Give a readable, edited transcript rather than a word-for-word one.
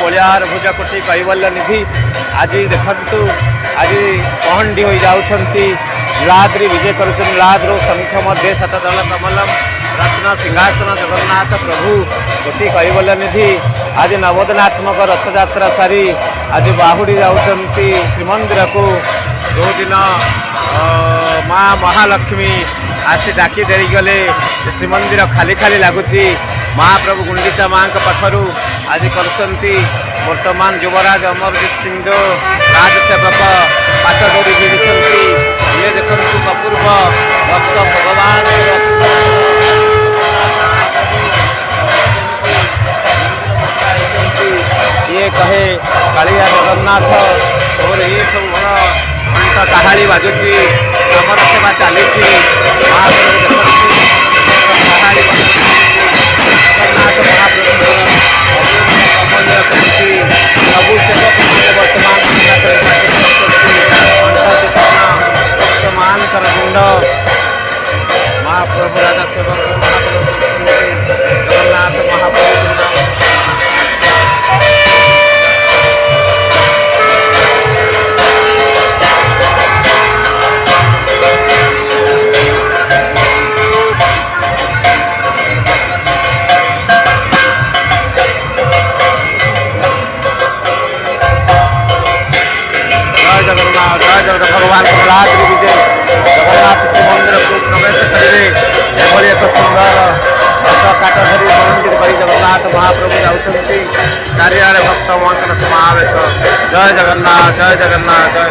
बलियार भुजकोटी कैवल्य निधि आज देखु आज पहंडी हो जाती नीलाद्रि विजय कर नीलाद्रु शंख मध्य शतदल कमलम रत्न सिंहासन जगन्नाथ प्रभु कोटि कैवल्य निधि आज नवोदनात्मक रथयात्रा सारी आज बाहुड़ी जाऊँगी श्रीमंदिर को जो दिन माँ महालक्ष्मी आसी डाकी देरी गले श्रीमंदिर खाली खाली लगुच महाप्रभु गुंडीचा माँ पाखु आज कर वर्तमान युवराज अमरजीत सिंह राजसेवक पाटदौरी भिड़ी ये देखु अपूर्व भक्त भगवान ये कहे कालिया जगन्नाथ और ये सब घंटा काहाली बाजुची अमर सेवा चली जगन्नाथ महाप्रभु सब सेवक वर्तमान गुंड महाप्रभु राजा सेवक जगन्नाथ महाप्रभु भगवान नीलाद्रि विजय जगन्नाथ श्री मंदिर को प्रवेश करेंगे एभली एक सुंदर रथ काट धरी मंदिर कर जगन्नाथ महाप्रभु जाऊँगी चारिआडे भक्त मंत्र समावेश जय जगन्नाथ जय जगन्नाथ जय